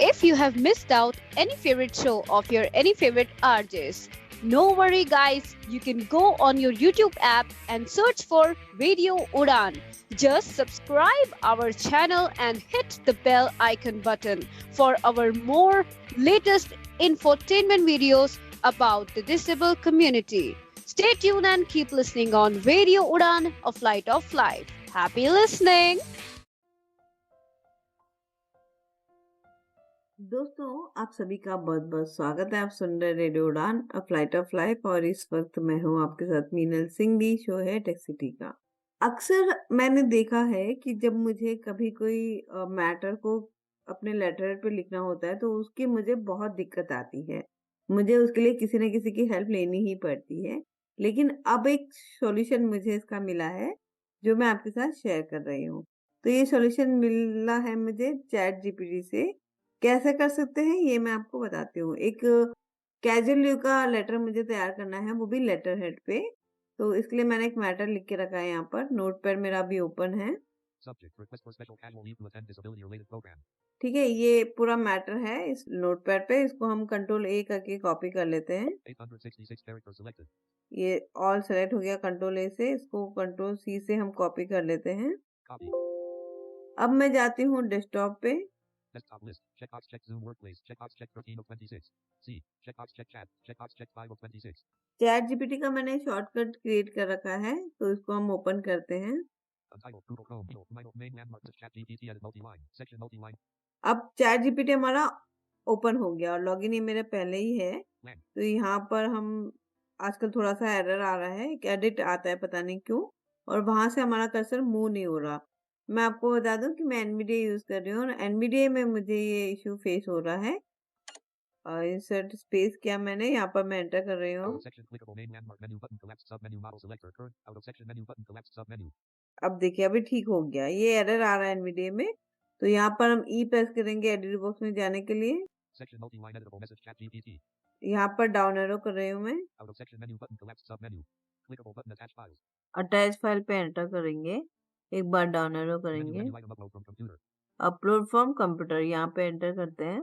if you have missed out any favorite show of your any favorite RJs. No worry guys, you can go on your YouTube app and search for Radio Udan. Just subscribe our channel and hit the bell icon button for our more latest infotainment videos about the disabled community. Stay tuned and keep listening on Radio Udan, a flight of life. Happy listening! दोस्तों आप सभी का बहुत बहुत स्वागत है। आप सुन रहे रेडियो उड़ान अ फ्लाइट ऑफ लाइफ और इस वक्त मैं हूं आपके साथ मीनल सिंह दी। शो है टेक सिटी का। अक्सर मैंने देखा है कि जब मुझे कभी कोई मैटर को अपने लेटर पे लिखना होता है तो उसकी मुझे बहुत दिक्कत आती है। मुझे उसके लिए किसी न किसी की हेल्प लेनी ही पड़ती है। लेकिन अब एक सॉल्यूशन मुझे इसका मिला है जो मैं आपके साथ शेयर कर रही हूँ। तो ये सॉल्यूशन मिला है मुझे चैट जीपीटी से। कैसे कर सकते हैं ये मैं आपको बताती हूँ। एक कैजुअल लीव का लेटर मुझे तैयार करना है, वो भी लेटर हेड पे। तो इसके लिए मैंने एक मैटर लिख के रखा है यहाँ पर। नोटपैड मेरा अभी ओपन है। ठीक है, ये पूरा मैटर है इस नोटपैड पे। इसको हम कंट्रोल ए करके कॉपी कर लेते हैं। 866 characters selected. ये ऑल सेलेक्ट हो गया कंट्रोल ए से। इसको कंट्रोल सी से हम कॉपी कर लेते हैं। Copy. अब मैं जाती हूँ डेस्कटॉप पे। Desktop list. Checkbox check Zoom workplace. Checkbox check 13 of 26. C. Checkbox check chat. Checkbox check 5 of 26. Chat GPT का मैंने शॉर्टकट क्रिएट कर रखा है, तो इसको हम ओपन करते हैं। Untitled Google Chrome. Main landmark list chat GPT edit multi-line. Section multi-line. अब चैट जीपीटी हमारा ओपन हो गया और लॉगिन ये मेरे पहले ही है। Land. तो यहाँ पर हम आजकल थोड़ा सा एरर आ रहा है, एक एडिट आता है पता नहीं क्यों, और वहां से हमारा कर्सर मूव नहीं हो रहा। मैं आपको बता दूं कि मैं एनवीडिए यूज कर रही हूँ और एनवीडिए में मुझे ये इशू फेस हो रहा है। इंसर्ट स्पेस किया मैंने, यहाँ पर मैं एंटर कर रही Out हूँ। of section clickable main landmark menu button collapsed submenu model selector current. Out of section menu button collapsed submenu. अब देखिए अभी ठीक हो गया। ये एरर आ रहा है एनवीडिए में। तो यहाँ पर हम ई प्रेस करेंगे एडिट बॉक्स में जाने के लिए। Section multi-line editable message chat GPT. यहाँ पर डाउन एरो कर रही हूँ मैं। Out of section menu button collapsed submenu. Clickable button attach files. Attach file पे एंटर करेंगे, एक बार डाउन एरो Menu करेंगे। menu item upload from computer. Upload from computer यहाँ पे एंटर करते हैं।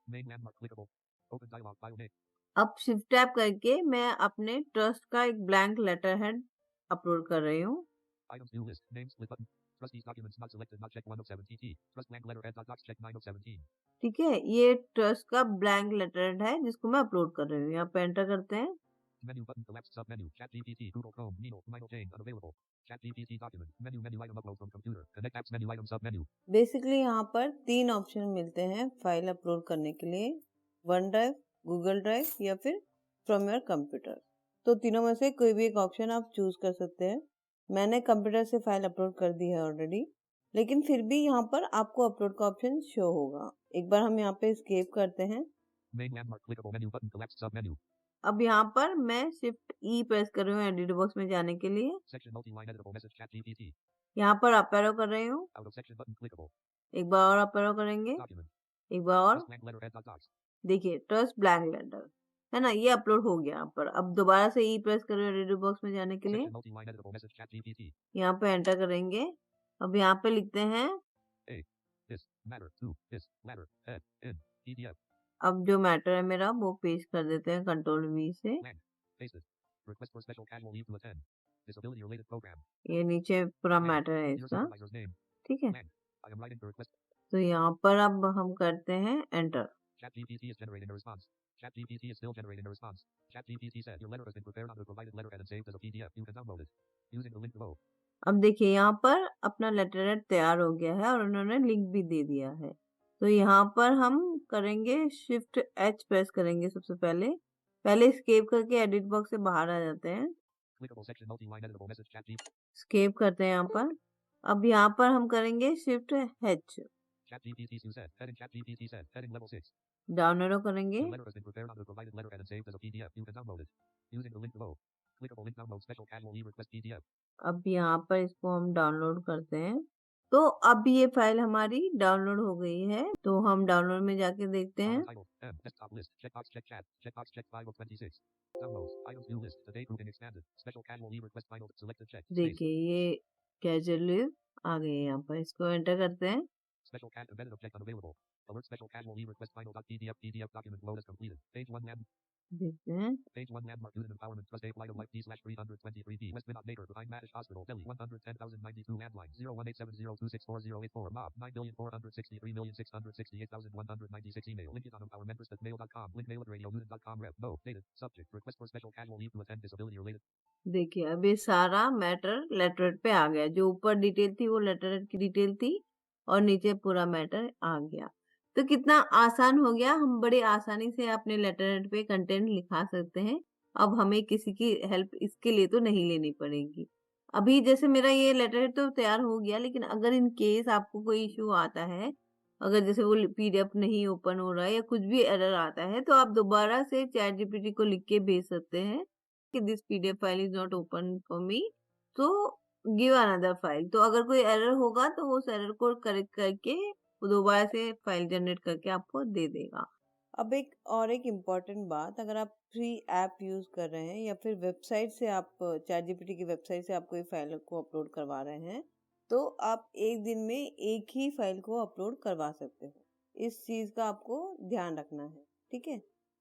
Main landmark clickable. Open dialog file name. अब shift tap करके मैं अपने ट्रस्ट का एक ब्लैंक लेटर हेड अपलोड कर रही हूँ। Items view list. Name split button. Trustees documents not selected not checked 1 of 7 TT. Trust blank letterhead dot docs checked 9 of 17. ठीक है, ये ट्रस्ट का ब्लैंक लेटर हेड है जिसको मैं अपलोड कर रही हूँ। यहाँ पे एंटर करते हैं। Menu button collapsed submenu. Chat GPT. Google Chrome. Nino. Michael Jane. Unavailable. Chat GPT document. Menu item upload from computer. Connect apps menu item submenu. Basically यहाँ पर 3 ऑप्शन मिलते हैं फाइल अपलोड करने के लिए, वन ड्राइव, गूगल ड्राइव या फिर from your computer. तो तीनों में से कोई भी एक ऑप्शन आप चूज कर सकते हैं। मैंने कंप्यूटर से फाइल अपलोड कर दी है ऑलरेडी, लेकिन फिर भी यहाँ पर आपको अपलोड का ऑप्शन शो होगा। एक बार हम यहाँ पे एस्केप करते हैं। Main landmark clickable menu button collapsed submenu. अब यहाँ पर मैं शिफ्ट ई प्रेस कर रही हूँ एडिट बॉक्स में जाने के लिए। Section multi-line editable message chat GPT. यहाँ पर अप एरो कर रही हूँ। Out of section button clickable. एक बार और अप एरो करेंगे। Document. एक बार और। Trust blank letterhead dot docs. देखिए ट्रस्ट ब्लैंक लेटर है ना, ये अपलोड हो गया यहाँ पर। अब दोबारा से ई प्रेस करें एडिट बॉक्स में जाने के लिए। Section multi-line editable message chat GPT. यहाँ पे एंटर करेंगे। अब यहाँ पे लिखते हैं। A. This. Matter. To. This. Letter. Head. In. PDF. अब जो मैटर है मेरा वो पेश कर देते हैं कंट्रोल वी से। Land. Pasted. Request for special casual leave to attend. Disability related program. ये नीचे पूरा Land. मैटर है Your इसका। supervisor's name. ठीक है, Land. I am writing the request. तो यहाँ पर अब हम करते हैं enter. ChatGPT is generating a response. ChatGPT is still generating a response. ChatGPT said your letter has been prepared on the provided letterhead and saved as a PDF. You can download it using the link below. अब देखिए यहाँ पर अपना letter head तैयार हो गया है और उन्होंने लिंक भी दे दिया है। तो यहाँ पर हम करेंगे शिफ्ट एच प्रेस करेंगे सबसे पहले। पहले स्केप करके एडिट बॉक्स से बाहर आ जाते हैं। Clickable section multi-line editable message ChatGPT. Escape करते हैं यहाँ पर। अब यहाँ पर हम करेंगे shift H. ChatGPT said. Heading ChatGPT said. Heading level 6. Down arrow करेंगे। Your letter has been prepared on the provided letterhead and saved as a PDF. You can download it using the link below. Clickable link download special casual leave request PDF. अब यहाँ पर इसको हम download करते हैं। तो अब ये फाइल हमारी डाउनलोड हो गई है। तो हम डाउनलोड में जाके देखते हैं। Title. M. Desktop list. Checkbox check chat. Checkbox check 5 of 26. Downloads. Items view list. Today grouping expanded. Special casual leave request final. Selected check. Space. देखिए ये कैजुअल लीव आ गई है यहाँ पर। इसको एंटर करते हैं। Special cat embedded object unavailable. Alert special casual e-request final.pdf PDF document load is completed. Page 1 land. देखते हैं। Page 1 landmark student empowerment trust a flight of life D/323B West Minot Maker behind Madish Hospital Delhi 110,092 landline 01870264084 mob 9,463,668,196 email linkedin@empowermentrust@mail.com link mail at radionewton.com rep no dated subject request for special casual leave to attend disability related. देखिए अब ये सारा matter letterhead पे आ गया। जो ऊपर detail थी वो लेटरहेड की डिटेल थी और नीचे पूरा मैटर आ गया। तो कितना आसान हो गया, हम बड़ी आसानी से अपने लेटरहेड पे कंटेंट लिखा सकते हैं। अब हमें किसी की हेल्प इसके लिए तो नहीं लेनी पड़ेगी। अभी जैसे मेरा ये लेटरहेड तो तैयार हो गया, लेकिन अगर इन केस आपको कोई इश्यू आता है, अगर जैसे वो पीडीएफ नहीं ओपन हो रहा है या कुछ भी एरर आता है, तो आप दोबारा से चैट जीपीटी को लिख के भेज सकते हैं कि this PDF file is not open for me, तो गिव अनदर फाइल। तो अगर कोई एरर होगा तो वो उस एरर को करेक्ट करके वो दोबारा से फाइल जनरेट करके आपको दे देगा। अब एक इम्पॉर्टेंट बात, अगर आप फ्री ऐप यूज कर रहे हैं या फिर वेबसाइट से आप चैट जीपीटी की वेबसाइट से आप कोई फाइल को अपलोड करवा रहे हैं, तो आप एक दिन में एक ही फाइल को अपलोड करवा सकते हो। इस चीज का आपको ध्यान रखना है, ठीक है।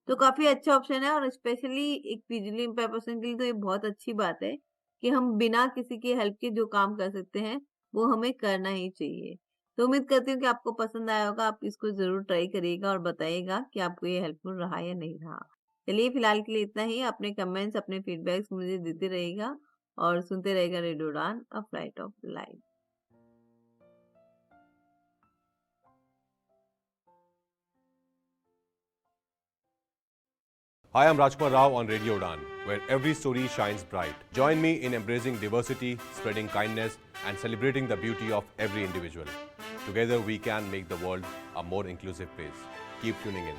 तो काफी अच्छा ऑप्शन है और स्पेशली एक पीजीली पर्सन के लिए तो ये बहुत अच्छी बात है कि हम बिना किसी की हेल्प के जो काम कर सकते हैं वो हमें करना ही चाहिए। तो उम्मीद करती हूँ कि आपको पसंद आया होगा। आप इसको जरूर ट्राई करिएगा और बताइएगा कि आपको ये हेल्पफुल रहा या नहीं रहा। चलिए फिलहाल के लिए इतना ही। अपने कमेंट्स, अपने फीडबैक्स मुझे देते रहेगा और सुनते रहेगा रेडियो उड़ान, a flight of life. Hi, I'm Rajkumar Rao on Radio Udan, where every story shines bright. Join me in embracing diversity, spreading kindness, and celebrating the beauty of every individual. Together, we can make the world a more inclusive place. Keep tuning in.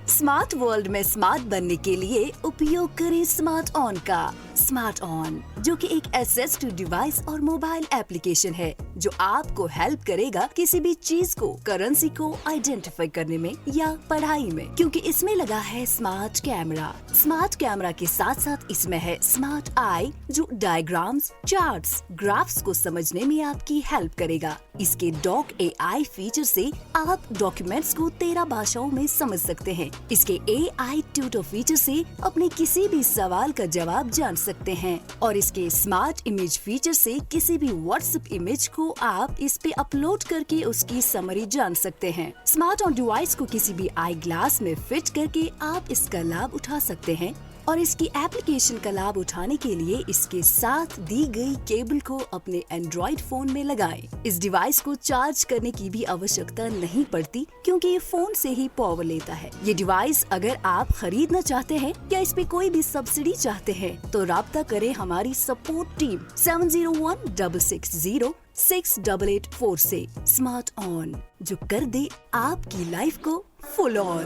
Smart world में smart बनने के लिए उपयोग करें smart on का। Smart on जो कि एक एसएस2 डिवाइस और मोबाइल एप्लीकेशन है जो आपको हेल्प करेगा किसी भी चीज को, करेंसी को आइडेंटिफाई करने में या पढ़ाई में, क्योंकि इसमें लगा है स्मार्ट कैमरा। स्मार्ट कैमरा के साथ साथ इसमें है स्मार्ट आई जो डायग्राम्स, चार्ट्स, ग्राफ्स को समझने में आपकी हेल्प करेगा। इसके डॉक एआई फीचर से आप डॉक्यूमेंट्स को 13 भाषाओं में समझ सकते हैं। इसके एआई ट्यूटर फीचर से अपने किसी भी सवाल का जवाब जान सकते हैं और इसके स्मार्ट इमेज फीचर से किसी भी व्हाट्सएप इमेज को आप इस पे अपलोड करके उसकी समरी जान सकते हैं। स्मार्ट ऑन डिवाइस को किसी भी आई ग्लास में फिट करके आप इसका लाभ उठा सकते हैं और इसकी एप्लीकेशन का लाभ उठाने के लिए इसके साथ दी गई केबल को अपने एंड्रॉइड फोन में लगाएं। इस डिवाइस को चार्ज करने की भी आवश्यकता नहीं पड़ती क्योंकि ये फोन से ही पावर लेता है। ये डिवाइस अगर आप खरीदना चाहते हैं या इस पे कोई भी सब्सिडी चाहते हैं तो राब्ता करें हमारी सपोर्ट टीम 7016606884 से। स्मार्ट ऑन जो कर दे आपकी लाइफ को फुल ऑन।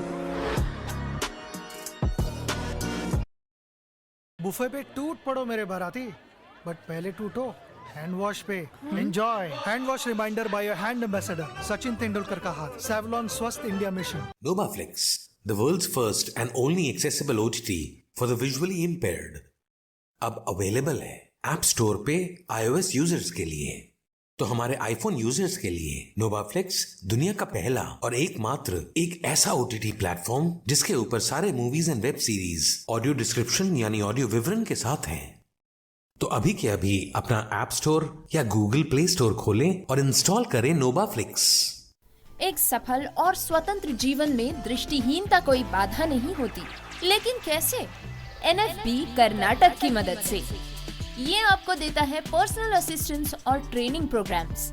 बुफे पे टूट पड़ो मेरे बाराती, बट पहले टूटो हैंड वॉश पे। Enjoy hand wash reminder by your hand ambassador Sachin Tendulkar का हाथ। Savlon Swasth India mission. NovaFlix, the world's first and only accessible OTT for the visually impaired, अब अवेलेबल है ऐप स्टोर पे iOS यूजर्स के लिए। तो हमारे आईफोन यूजर्स के लिए NovaFlix दुनिया का पहला और एकमात्र एक ऐसा OTT प्लेटफॉर्म जिसके ऊपर सारे movies and web series audio description यानी ऑडियो विवरण के साथ हैं। तो अभी के अभी अपना ऐप स्टोर या गूगल प्ले स्टोर खोलें और इंस्टॉल करें NovaFlix। एक सफल और स्वतंत्र जीवन में दृष्टिहीनता कोई बाधा नहीं होती, लेकिन कैसे? NFB कर्नाटक की मदद से। ये आपको देता है पर्सनल असिस्टेंस और ट्रेनिंग प्रोग्राम्स,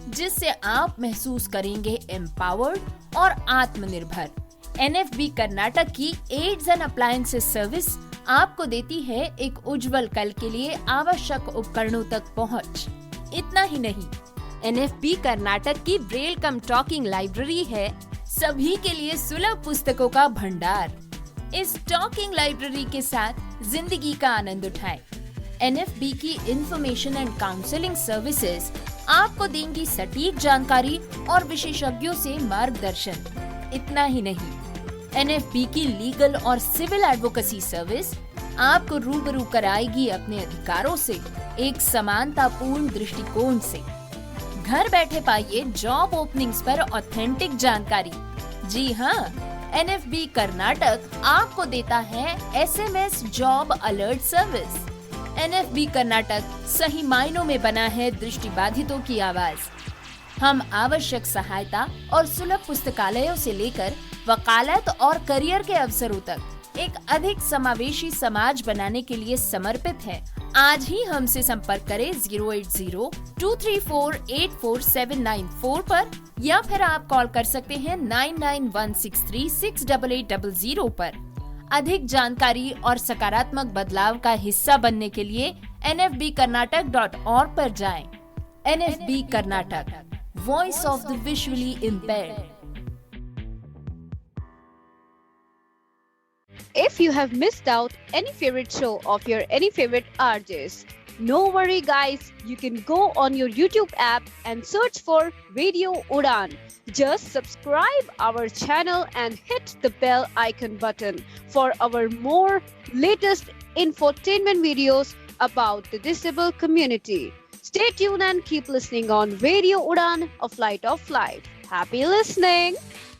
जिससे आप महसूस करेंगे एम्पावर्ड और आत्मनिर्भर। NFB कर्नाटक की एड्स एंड अप्लायंसेस सर्विस आपको देती है एक उज्जवल कल के लिए आवश्यक उपकरणों तक पहुंच। इतना ही नहीं, NFB कर्नाटक की ब्रेल कम टॉकिंग लाइब्रेरी है सभी के लिए सुलभ पुस्तकों का भंडार। इस टॉकिंग लाइब्रेरी के साथ जिंदगी का आनंद उठाएं। NFB की इंफॉर्मेशन एंड काउंसलिंग सर्विसेज आपको देंगी सटीक जानकारी और विशेषज्ञों से मार्गदर्शन। इतना ही नहीं, NFB की लीगल और सिविल एडवोकेसी सर्विस आपको रूबरू कराएगी अपने अधिकारों से एक समानतापूर्ण दृष्टिकोण से। घर बैठे पाइए जॉब ओपनिंग्स पर ऑथेंटिक जानकारी। जी हाँ, NFB कर्नाटक आपको देता है SMS job alert service. NFB Karnataka सही मायनों में बना है दृष्टिबाधितों की आवाज। हम आवश्यक सहायता और सुलभ पुस्तकालयों से लेकर वकालत और करियर के अवसरों तक एक अधिक समावेशी समाज बनाने के लिए समर्पित हैं। आज ही हमसे संपर्क करें 08023484794 पर या फिर आप कॉल कर सकते हैं 9916368800 पर। अधिक जानकारी और सकारात्मक बदलाव का हिस्सा बनने के लिए nfbkarnatak.org पर जाएं। NFB Karnataka, voice of the visually impaired. If you have missed out any favorite show of your any favorite RJs, no worry guys, you can go on your YouTube app and search for Radio Udan. Just subscribe our channel and hit the bell icon button for our more latest infotainment videos about the disabled community. Stay tuned and keep listening on Radio Udan, a flight of life. Happy listening!